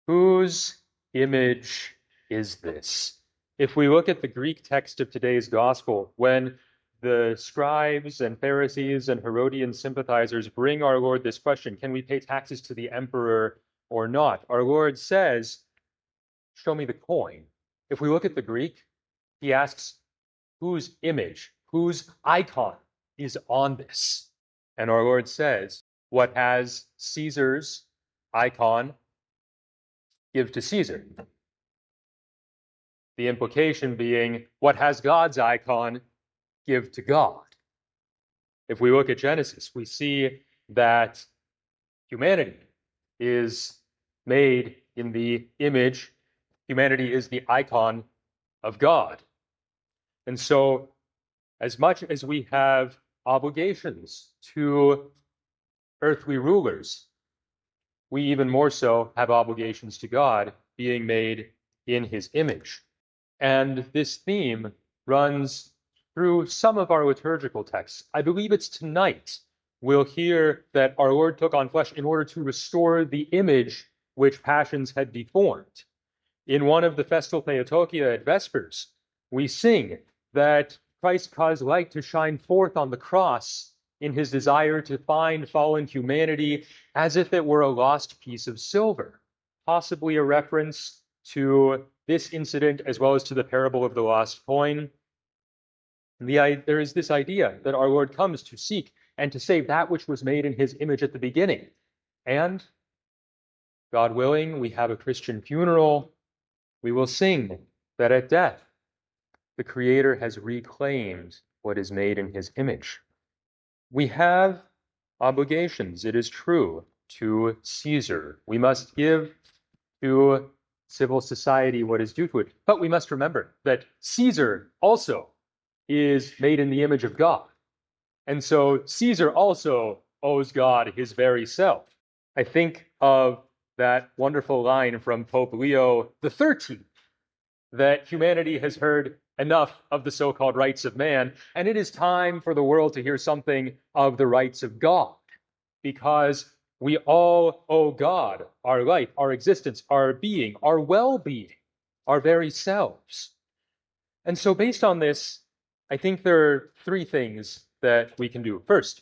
Whose image is this? If we look at the Greek text of today's gospel, when the scribes and Pharisees and Herodian sympathizers bring our Lord this question, can we pay taxes to the emperor or not? Our Lord says, show me the coin. If we look at the Greek, he asks, whose image, whose icon is on this? And our Lord says, what has Caesar's icon, give to Caesar. The implication being, what has God's icon, give to God. If we look at Genesis, we see that humanity is made in the image, humanity is the icon of God. And so, as much as we have obligations to earthly rulers, we even more so have obligations to God, being made in his image. And this theme runs through some of our liturgical texts. I believe it's tonight we'll hear that our Lord took on flesh in order to restore the image which passions had deformed. In one of the Festal Theotokia at Vespers, we sing that Christ caused light to shine forth on the cross in his desire to find fallen humanity as if it were a lost piece of silver, possibly a reference to this incident as well as to the parable of the lost coin. There is this idea that our Lord comes to seek and to save that which was made in his image at the beginning. And, God willing, we have a Christian funeral. We will sing that at death, the Creator has reclaimed what is made in his image. We have obligations, it is true, to Caesar. We must give to civil society what is due to it. But we must remember that Caesar also is made in the image of God. And so Caesar also owes God his very self. I think of that wonderful line from Pope Leo XIII, that humanity has heard enough of the so-called rights of man, and it is time for the world to hear something of the rights of God, because we all owe God our life, our existence, our being, our well-being, our very selves. And so based on this, I think there are three things that we can do. First,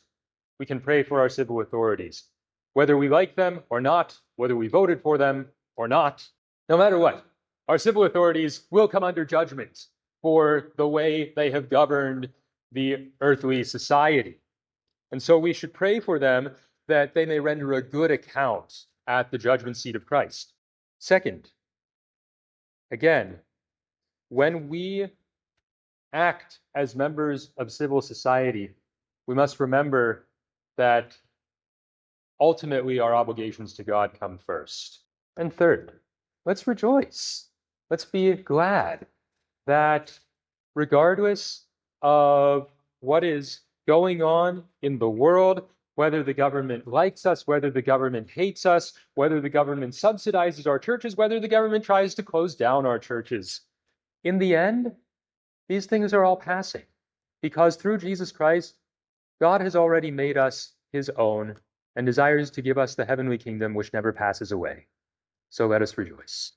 we can pray for our civil authorities, whether we like them or not, whether we voted for them or not, no matter what. Our civil authorities will come under judgment for the way they have governed the earthly society. And so we should pray for them that they may render a good account at the judgment seat of Christ. Second, again, when we act as members of civil society, we must remember that ultimately our obligations to God come first. And third, let's rejoice. Let's be glad that regardless of what is going on in the world, whether the government likes us, whether the government hates us, whether the government subsidizes our churches, whether the government tries to close down our churches, in the end, these things are all passing, because through Jesus Christ, God has already made us his own and desires to give us the heavenly kingdom which never passes away. So let us rejoice.